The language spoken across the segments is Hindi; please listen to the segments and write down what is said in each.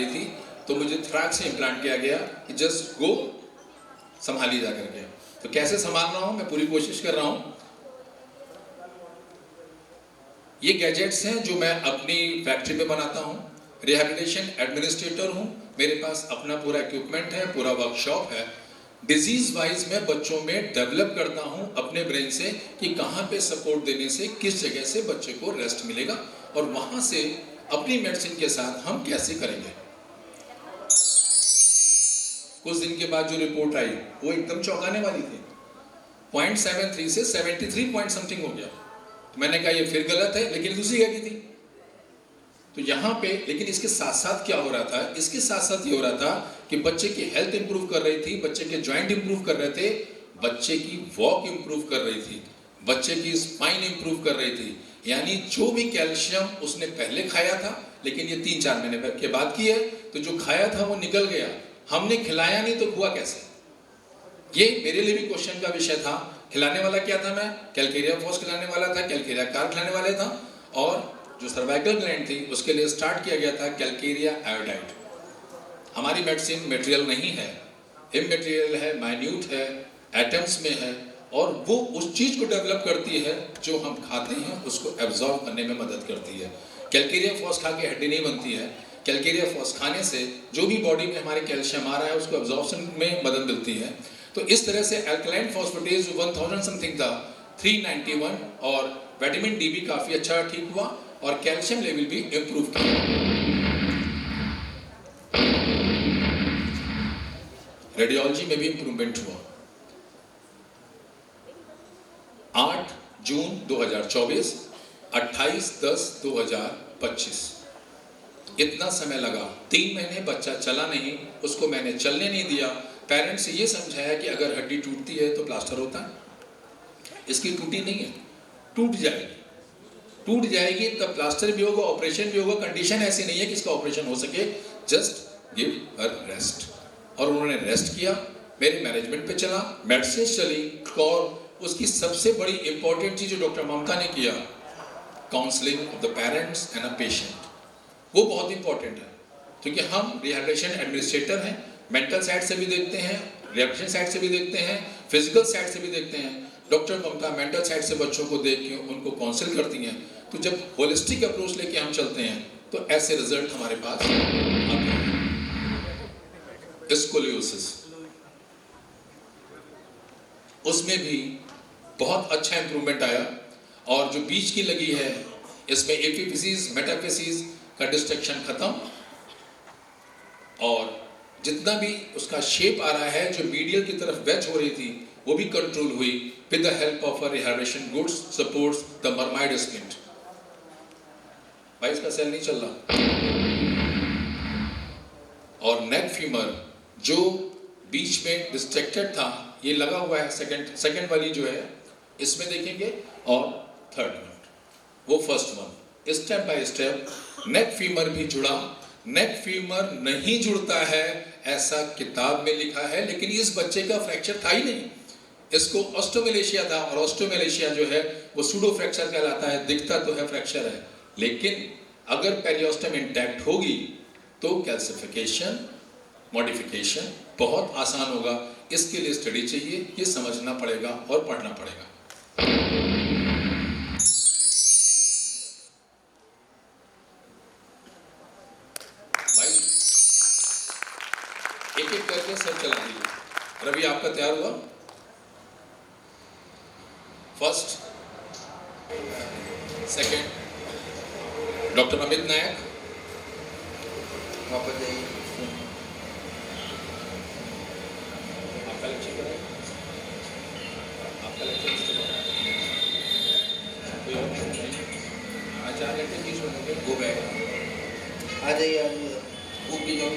थी तो मुझे थ्रैक से इम्प्लांट किया गया कि जस्ट गो, संभाली जा करके। तो कैसे संभाल रहा हूं मैं, पूरी कोशिश कर रहा हूं। ये गैजेट्स हैं जो मैं अपनी फैक्ट्री में बनाता हूं। रिहैबिलिटेशन एडमिनिस्ट्रेटर हूं, मेरे पास अपना पूरा इक्विपमेंट है, पूरा वर्कशॉप है। डिजीज वाइज मैं बच्चों में डेवलप करता हूं अपने ब्रेन से कि कहां पे सपोर्ट देने से किस जगह से बच्चे को रेस्ट मिलेगा और वहां से अपनी मेडिसिन के साथ हम कैसे करेंगे। कुछ दिन के बाद जो रिपोर्ट आई वो एकदम चौंकाने वाली थी। 0.73 से 73 पॉइंट समथिंग हो गया। तो मैंने कहा ये फिर गलत है, लेकिन दूसरी जगह थी। तो यहाँ पे लेकिन इसके साथ साथ क्या हो रहा था, इसके साथ साथ ये हो रहा था कि बच्चे की हेल्थ इंप्रूव कर रही थी, बच्चे के जॉइंट इंप्रूव कर रहे थे, बच्चे की वॉक इंप्रूव कर रही थी, बच्चे की स्पाइन इंप्रूव कर रही थी। यानी जो भी कैल्शियम उसने पहले खाया था, लेकिन ये 3-4 महीने के बाद की है, तो जो खाया था वो निकल गया। हमने खिलाया नहीं तो हुआ कैसे? ये मेरे लिए भी क्वेश्चन का विषय था। खिलाने वाला क्या था? मैं कैलकेरिया फॉस खिलाने वाला था, कैलकेरिया कार खिलाने वाले था, और जो सर्वाइकल ग्लैंड थी उसके लिए स्टार्ट किया गया था कैलकेरिया आयोडाइड। हमारी मेडिसिन मटेरियल नहीं है, इमटेरियल है, माइन्यूट है, एटम्स में है, और वो उस चीज को डेवलप करती है जो हम खाते हैं उसको एब्जॉर्ब करने में मदद करती है। कैलकेरिया फॉस खा के हड्डी नहीं बनती है, कैलकेरिया फॉस खाने से जो भी बॉडी में हमारे कैल्शियम आ रहा है उसको एब्जॉर्प्शन में मदद मिलती है। तो इस तरह से अल्कलाइन फॉस्फेटेज 1000 समथिंग था 391, और विटामिन डी भी काफी अच्छा ठीक हुआ और कैल्शियम लेवल भी इंप्रूव किया। रेडियोलॉजी में भी इंप्रूवमेंट हुआ। 8 जून 2024, 28/10/2025, इतना समय लगा। 3 महीने बच्चा चला नहीं, उसको मैंने चलने नहीं दिया। पेरेंट्स से ये समझाया कि अगर हड्डी टूटती है तो प्लास्टर होता है, इसकी टूटी नहीं है, टूट जाएगी, टूट जाएगी तब प्लास्टर भी होगा, ऑपरेशन भी होगा। कंडीशन ऐसी नहीं है कि इसका ऑपरेशन हो सके, जस्ट गिव हर रेस्ट। और उन्होंने रेस्ट किया, मेरे मैनेजमेंट पे चला, मेडिसिन चली, और उसकी सबसे बड़ी इंपॉर्टेंट चीज जो डॉक्टर ममता ने किया, counselling of the parents and a patient, वो बहुत इंपॉर्टेंट है। क्योंकि हम रिहैबिलिटेशन एडमिनिस्ट्रेटर हैं, मेंटल साइड से भी देखते हैं, रिहैबिलिटेशन साइड से भी देखते हैं, फिजिकल साइड से भी देखते हैं। डॉक्टर ममता मेंटल साइड से बच्चों को देख के उनको काउंसिल करती हैं। तो जब होलिस्टिक अप्रोच लेके हम चलते हैं तो ऐसे रिजल्ट हमारे पास आते हैं। स्कोलियोसिस, उसमें भी बहुत अच्छा इंप्रूवमेंट आया, और जो बीच की लगी है इसमें एपिफिसिस मेटाफिसिस का डिस्ट्रक्शन खत्म, और जितना भी उसका शेप आ रहा है, जो मीडियल की तरफ वेच हो रही थी, वो भी कंट्रोल हुई with the help of a rehabilitation goods supports the mermaid splint. भाई इसका सेल नहीं चल रहा। और नेक फीमर जो बीच में डिस्ट्रैक्टेड था, ये लगा हुआ है, सेकंड वाली जो है इसमें देखेंगे, और थर्ड वन, वो first one. Step by step neck femur भी जुड़ा। नेक फीमर नहीं जुड़ता है ऐसा किताब में लिखा है, लेकिन इस बच्चे का फ्रैक्चर था ही नहीं, इसको ऑस्टियोमैलेशिया था, और ऑस्टियोमैलेशिया जो है वो सूडो फ्रैक्चर कहलाता है। दिखता तो है फ्रैक्चर है, लेकिन अगर पेरियोस्टम इंटैक्ट होगी तो कैल्सिफिकेशन मॉडिफिकेशन बहुत आसान होगा। इसके लिए स्टडी चाहिए, ये समझना पड़ेगा और पढ़ना पड़ेगा। भाई एक एक करके सब चला दीजिए। रवि आपका तैयार हुआ? फर्स्ट, सेकंड, डॉक्टर अमित नायक, वापस जाइए। आपका लेक्चर करें, आपका लेक्चर आज 4 घंटे 20 मिनट गो बैक। आ जाइए, आ जाइए। बुक भी जाओ,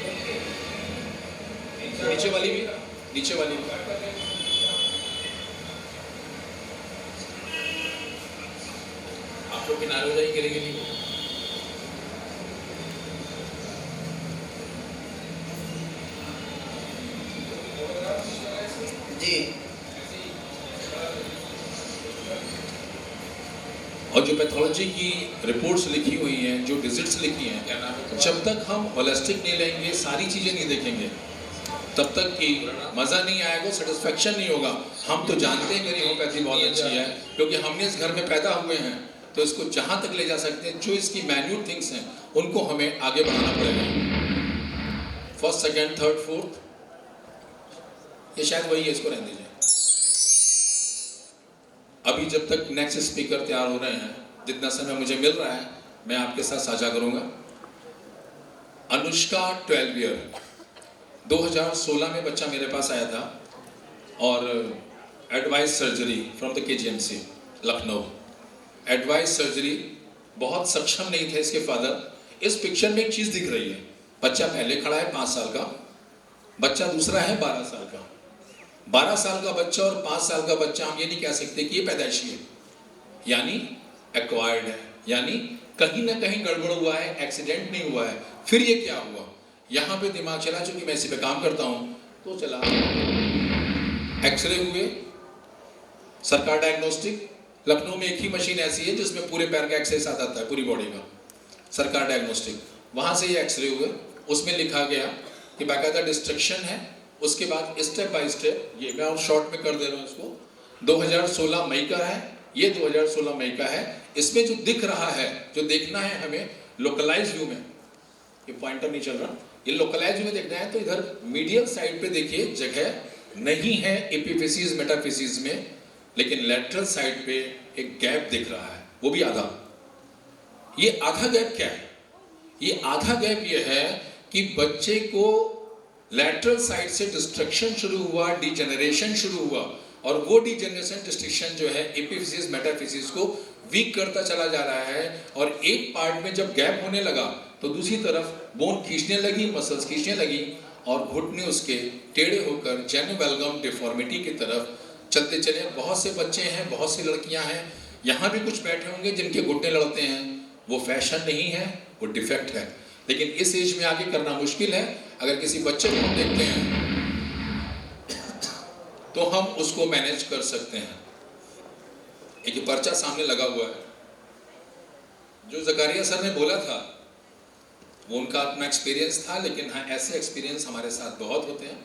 नीचे वाली भी, नीचे वाली भी। आप लोग किनारे हो जाइए, गिरेंगे नहीं। जी और जो पैथोलॉजी की रिपोर्ट्स लिखी हुई हैं, जो डिजिट्स लिखी हैं, जब तक हम होलिस्टिक नहीं लेंगे, सारी चीज़ें नहीं देखेंगे, तब तक कि मज़ा नहीं आएगा, सेटिस्फेक्शन नहीं होगा। हम तो जानते हैं मेरी होम्योपैथी बहुत अच्छी है, क्योंकि हमने इस घर में पैदा हुए हैं, तो इसको जहाँ तक ले जा सकते हैं, जो इसकी मैन्यूट थिंग्स हैं उनको हमें आगे बढ़ाना पड़ेगा। फर्स्ट, सेकेंड, थर्ड, फोर्थ, ये शायद वही है, इसको रहने दीजिए। अभी जब तक नेक्स्ट स्पीकर तैयार हो रहे हैं, जितना समय मुझे मिल रहा है मैं आपके साथ साझा करूंगा। अनुष्का 12 ईयर, 2016 में बच्चा मेरे पास आया था और advice surgery from the KGMC Lucknow. Advice surgery, बहुत सक्षम नहीं थे इसके फादर। इस पिक्चर में एक चीज़ दिख रही है, बच्चा पहले खड़ा है 5 साल का, बच्चा दूसरा है 12 साल का। 12 साल का बच्चा और 5 साल का बच्चा, हम ये नहीं कह सकते कि ये पैदाइशी है, यानी एक्वायर्ड है, यानी कहीं ना कहीं गड़बड़ हुआ है, एक्सीडेंट नहीं हुआ है। फिर ये क्या हुआ, यहाँ पे दिमाग चला, चूंकि मैं इसी पे काम करता हूँ तो चला, एक्सरे हुए, सरकार डायग्नोस्टिक, लखनऊ में एक ही मशीन ऐसी है जिसमें पूरे पैर का एक्सरे साथ आता है, पूरी बॉडी का, सरकार डायग्नोस्टिक। वहाँ से ये एक्सरे हुए, उसमें लिखा गया कि बाकायदा डिस्ट्रक्शन है। उसके बाद स्टेप बाय स्टेप, ये मैं और शॉर्ट में कर दे रहा हूँ इसको, 2016 मई का है, ये 2016 मई का है। इसमें जो दिख रहा है, जो देखना है हमें लोकलाइज व्यू में, ये पॉइंटर नहीं चल रहा, ये लोकलाइज व्यू में देखना है, तो इधर मीडियल साइड पे देखिए जगह नहीं है एपिफिसीज मेटाफिसीज में, लेकिन लेटरल साइड पे एक गैप दिख रहा है, वो भी आधा। ये आधा गैप क्या है? ये आधा गैप ये है कि बच्चे को लैटरल साइड से डिस्ट्रक्शन शुरू हुआ, डिजेनरेशन शुरू हुआ, और वो डिजेनरेशन डिस्ट्रक्शन जो है एपिफिसिस मेटाफिसिस को वीक करता चला जा रहा है। और एक पार्ट में जब गैप होने लगा तो दूसरी तरफ बोन खींचने लगी, मसल्स खींचने लगी, और घुटने उसके टेढ़े होकर जेनोवेल्गम डिफॉर्मिटी की तरफ चलते चले। बहुत से बच्चे हैं, बहुत सी लड़कियां हैं, यहाँ भी कुछ बैठे होंगे जिनके घुटने लड़ते हैं, वो फैशन नहीं है, वो डिफेक्ट है। लेकिन इस एज में आगे करना मुश्किल है। अगर किसी बच्चे को हम देखते हैं तो हम उसको मैनेज कर सकते हैं। एक पर्चा सामने लगा हुआ है, जो जकारिया सर ने बोला था वो उनका अपना एक्सपीरियंस था, लेकिन हाँ, ऐसे एक्सपीरियंस हमारे साथ बहुत होते हैं।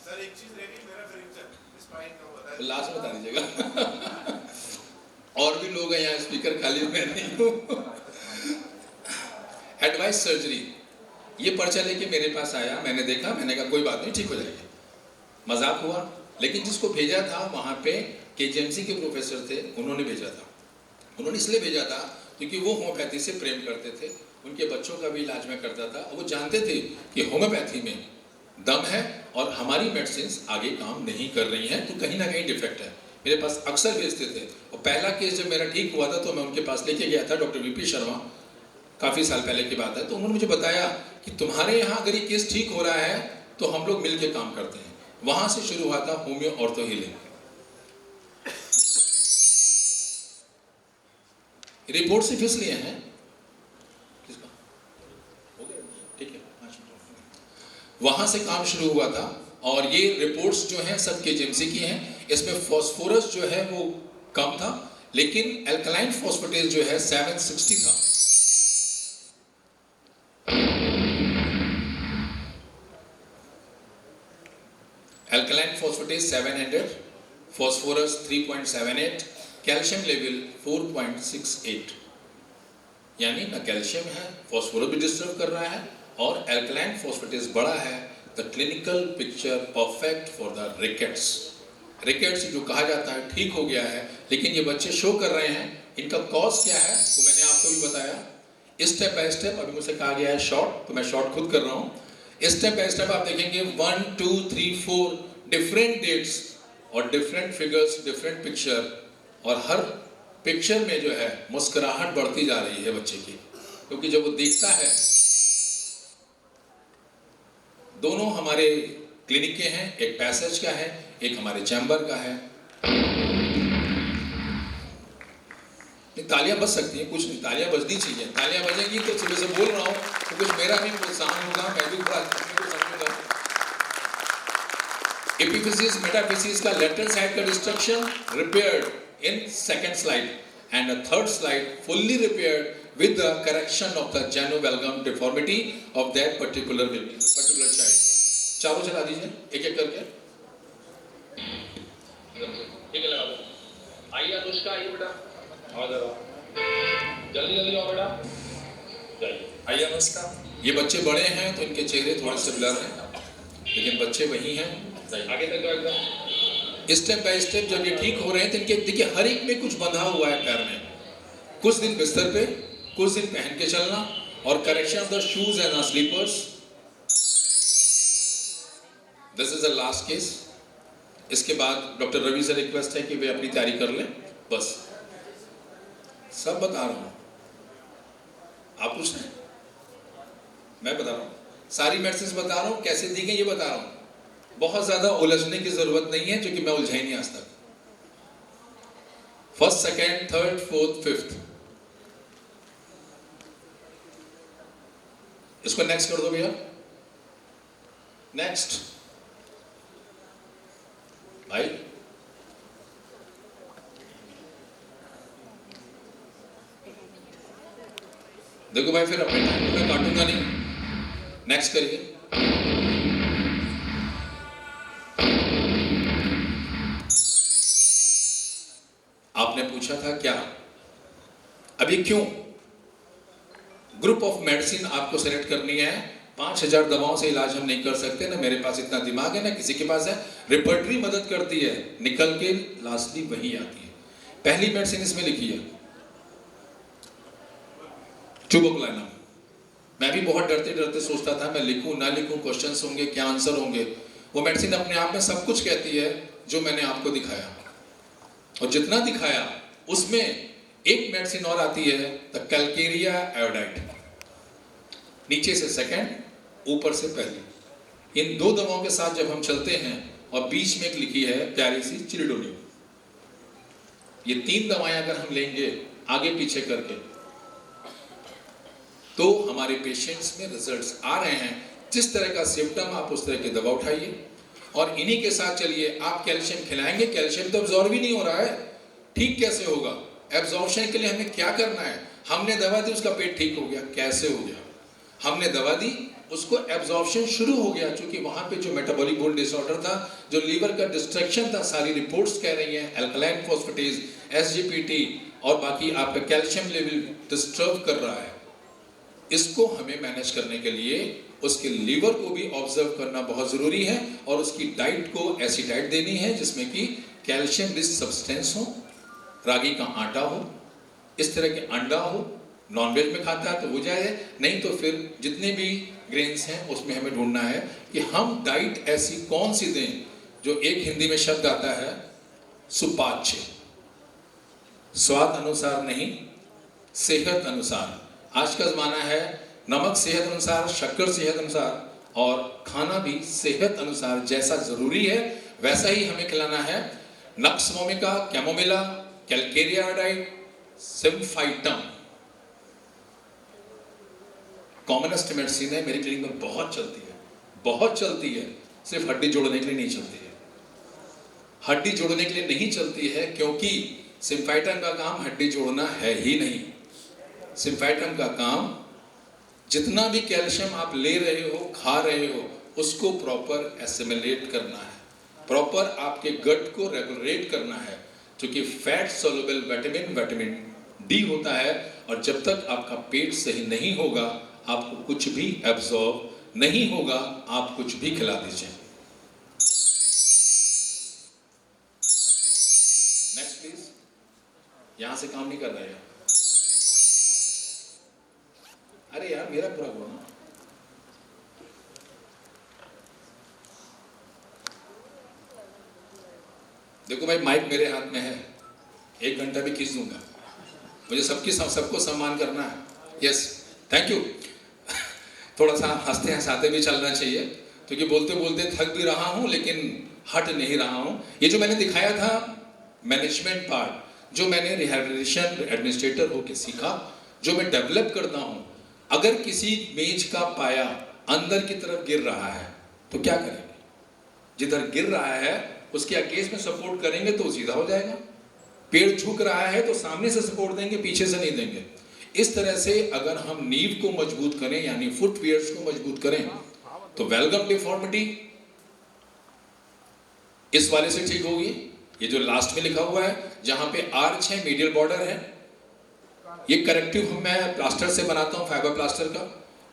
सर एक चीज रह गई, मेरा फ्रैक्चर स्पाइन का हुआ था, लास्ट बता दीजिएगा। और भी लोग हैं यहाँ, स्पीकर खाली मैं नहीं हूँ। एडवाइस सर्जरी, ये पर्चा लेके मेरे पास आया, मैंने देखा, मैंने कहा कोई बात नहीं, ठीक हो जाएगी, मजाक हुआ। लेकिन जिसको भेजा था वहाँ पे KGMC के प्रोफेसर थे, उन्होंने भेजा था। उन्होंने इसलिए भेजा था क्योंकि वो होम्योपैथी से प्रेम करते थे, उनके बच्चों का भी इलाज में करता था, और वो जानते थे कि होम्योपैथी में दम है और हमारी मेडिसिन आगे काम नहीं कर रही हैं, तो कहीं ना कहीं डिफेक्ट है। मेरे पास अक्सर भेजते थे, और पहला केस जब मेरा ठीक हुआ था तो मैं उनके पास लेके गया था, डॉक्टर VP शर्मा, काफ़ी साल पहले की बात है। तो उन्होंने मुझे बताया कि तुम्हारे यहाँ अगर ये केस ठीक हो रहा है तो हम लोग मिल के काम करते हैं। वहाँ से शुरू हुआ था होम्यो ऑर्थो हीलिंग। रिपोर्ट से फीस लिए हैं, किसका हो गया, ठीक है, 5 मिनट। वहाँ से काम शुरू हुआ था, और ये रिपोर्ट्स जो हैं सब KGMC की हैं। इसमें फॉस्फोरस जो है वो कम था, लेकिन एल्कलाइन फॉस्फेटेज जो है 760 था। Alkaline phosphatase 700, phosphorus 3.78, calcium level 4.68, यानी ना कैल्शियम है, फॉस्फोरस भी डिस्टर्ब कर रहा है, और एल्कलाइन फॉस्फेटेज बड़ा है। The clinical picture perfect for the rickets. Rickets जो कहा जाता है ठीक हो गया है, लेकिन ये बच्चे शो कर रहे हैं। इनका कॉज क्या है वो मैंने आपको भी बताया। स्टेप बाय स्टेप, अभी मुझसे कहा गया है शॉर्ट, तो मैं शॉर्ट खुद कर रहा हूँ। स्टेप बाय स्टेप आप देखेंगे 1 2 3 4 डिफरेंट डेट्स और डिफरेंट फिगर्स, डिफरेंट पिक्चर, और हर पिक्चर में जो है मुस्कुराहट बढ़ती जा रही है बच्चे की, क्योंकि जब वो देखता है, दोनों हमारे क्लिनिक के हैं, एक पैसेज का है, एक हमारे चैम्बर का है। तालियां बज सकती हैं, कुछ नहीं, तालियां बजनी चाहिए। तालियां बजेंगी तो सुबह से बोल रहा हूँ तो कुछ मेरा भी प्रोत्साहन होगा, मैं भी थोड़ा समझूंगा। Epiphysis, metaphysis का lateral side का destruction repaired in second slide, and a third slide fully repaired with the correction of the genu-valgum deformity of that particular baby, particular child. चारों चला दीजिए एक एक करके. ठीक है, लगा दो. आइए अनुष्का, आइए बेटा, आओ जरा, जल्दी जल्दी आओ बेटा, जाइए. आइए अनुष्का. ये बच्चे बड़े हैं तो इनके चेहरे थोड़े से ब्लर हैं, लेकिन बच्चे वही हैं. आगे तक जाओ एकदम. स्टेप बाय स्टेप जब ये ठीक हो रहे हैं तो इनके देखिए हर एक में कुछ बंधा हुआ है पैर में. कुछ दिन बिस्तर पे, कुछ दिन पहन के चलना, और correction of the shoes and slippers. This is the last case. इसके बाद डॉक्टर रवि से रिक्वेस्ट है कि वे अपनी तैयारी कर लें. बस सब बता रहा हूं, आप पूछ रहे हैं, मैं बता रहा हूं, सारी मेडिसिन बता रहा हूं, कैसे दी गई ये बता रहा हूं. बहुत ज्यादा उलझने की जरूरत नहीं है, क्योंकि मैं उलझा ही नहीं आज तक. First, second, third, fourth, fifth. इसको नेक्स्ट कर दो भैया. नेक्स्ट भाई. देखो भाई, फिर अपने टाइम में काटूंगा नहीं. नेक्स्ट करिए. आपने पूछा था क्या, अभी क्यों ग्रुप ऑफ मेडिसिन आपको सेलेक्ट करनी है. 5000 दवाओं से इलाज हम नहीं कर सकते, ना मेरे पास इतना दिमाग है ना किसी के पास है. रिपर्टरी मदद करती है, निकल के लास्टली वही आती है. पहली मेडिसिन इसमें लिखी है ट्यूबरकुलिनम. मैं भी बहुत डरते डरते सोचता था मैं लिखूं ना लिखूं, क्वेश्चंस होंगे, क्या आंसर होंगे. वो मेडिसिन अपने आप में सब कुछ कहती है जो मैंने आपको दिखाया, और जितना दिखाया उसमें एक मेडिसिन और आती है, द कैलकेरिया आयोडाइड. नीचे से सेकंड, ऊपर से पहली. इन दो दवाओं के साथ जब हम चलते हैं, और बीच में एक लिखी है प्यारी सी चिलिडोनियम. ये 3 दवाएं अगर हम लेंगे आगे पीछे करके, तो हमारे पेशेंट्स में रिजल्ट्स आ रहे हैं. जिस तरह का सिम्टम आप उस तरह की दवा उठाइए, और इन्हीं के साथ चलिए. आप कैल्शियम खिलाएंगे, कैल्शियम तो अब्जॉर्ब ही नहीं हो रहा है. ठीक कैसे होगा? एब्जॉर्प्शन के लिए हमें क्या करना है? हमने दवा दी, उसका पेट ठीक हो गया. कैसे हो गया? हमने दवा दी, उसको एब्जॉर्प्शन शुरू हो गया, क्योंकि वहां पे जो मेटाबॉलिक बोल डिसऑर्डर था, जो लीवर का डिस्ट्रक्शन था, सारी रिपोर्ट्स कह रही हैं अल्कलाइन फॉस्फेटेज, एसजीपीटी, और बाकी आपका कैल्शियम लेवल डिस्टर्ब कर रहा है. इसको हमें मैनेज करने के लिए उसके लीवर को भी ऑब्जर्व करना बहुत जरूरी है, और उसकी डाइट को ऐसी डाइट देनी है जिसमें कि कैल्शियम रिच सब्सटेंस हो, रागी का आटा हो, इस तरह के अंडा हो. नॉनवेज में खाता है तो वो जाए, नहीं तो फिर जितने भी ग्रेन्स हैं उसमें हमें ढूंढना है कि हम डाइट ऐसी कौन सी दें जो एक हिंदी में शब्द आता है सुपाच्य. स्वाद अनुसार नहीं, सेहत अनुसार. आज का जमाना है नमक सेहत अनुसार, शक्कर सेहत अनुसार, और खाना भी सेहत अनुसार. जैसा जरूरी है वैसा ही हमें खिलाना है. Nux vomica, chamomilla, Calcarea iodide, symphytum commonest medicine है. मेरी क्लिनिक में बहुत चलती है, बहुत चलती है. सिर्फ हड्डी जोड़ने के लिए नहीं चलती है. हड्डी जोड़ने के लिए नहीं चलती है क्योंकि सिम्फाइटम का काम हड्डी जोड़ना है ही नहीं. सिम्फाइटम का काम जितना भी कैल्शियम आप ले रहे हो, खा रहे हो, उसको प्रॉपर एसिमिलेट करना है, प्रॉपर आपके गट को रेगुलेट करना है. क्योंकि फैट सोल्युबल विटामिन डी होता है, और जब तक आपका पेट सही नहीं होगा आपको कुछ भी एब्जॉर्ब नहीं होगा. आप कुछ भी खिला दीजिए. Next please. यहां से काम नहीं कर रहे हैं. अरे यार मेरा पूरा करो ना. देखो भाई, माइक मेरे हाथ में है, 1 घंटा भी खींच दूंगा. मुझे सबको सम्मान करना है. Yes, thank you. थोड़ा सा हंसते हंसाते भी चलना चाहिए, क्योंकि बोलते बोलते थक भी रहा हूं लेकिन हट नहीं रहा हूं. ये जो मैंने दिखाया था मैनेजमेंट पार्ट, जो मैंने रिहैबिलिटेशन एडमिनिस्ट्रेटर होकर सीखा, जो मैं डेवलप करता हूं, अगर किसी मेज का पाया अंदर की तरफ गिर रहा है तो क्या करेंगे? जिधर गिर रहा है उसके अगेंस्ट में सपोर्ट करेंगे तो सीधा हो जाएगा। पेड़ झुक रहा है तो सामने से सपोर्ट देंगे, पीछे से नहीं देंगे। इस तरह से अगर हम नींव को मजबूत करें यानी फुटवियर्स को मजबूत करें तो वेलगम डिफॉर्मिटी इस वाले से ठीक होगी। ये जो लास्ट में लिखा हुआ है जहां पे आर्च है, मीडियल बॉर्डर है, ये करेक्टिव मैं प्लास्टर से बनाता हूं, फाइबर प्लास्टर का,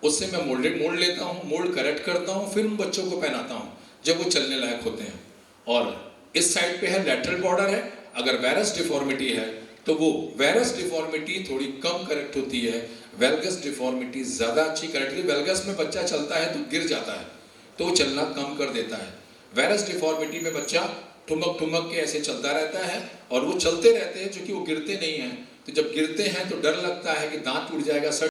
उससे मैं मोल्ड लेता हूं, मोल्ड करेक्ट करता हूं, फिर उन बच्चों को पहनाता हूं जब वो चलने लायक होते हैं। और इस साइड पे है लैटरल बॉर्डर है, अगर वेरस डिफॉर्मिटी है तो वो वेरस डिफॉर्मिटी थोड़ी कम करेक्ट होती है, वेल्गस डिफॉर्मिटी ज्यादा अच्छी करेक्ट होती है। वेल्गस में बच्चा चलता है तो गिर जाता है तो वो चलना कम कर देता है। वेरस डिफॉर्मिटी में बच्चा ठुमक ठुमक के ऐसे चलता रहता है और वो चलते रहते हैं क्योंकि वो गिरते नहीं हैं। तो जब गिरते हैं तो डर लगता है कि दांत टूट जाएगा, सर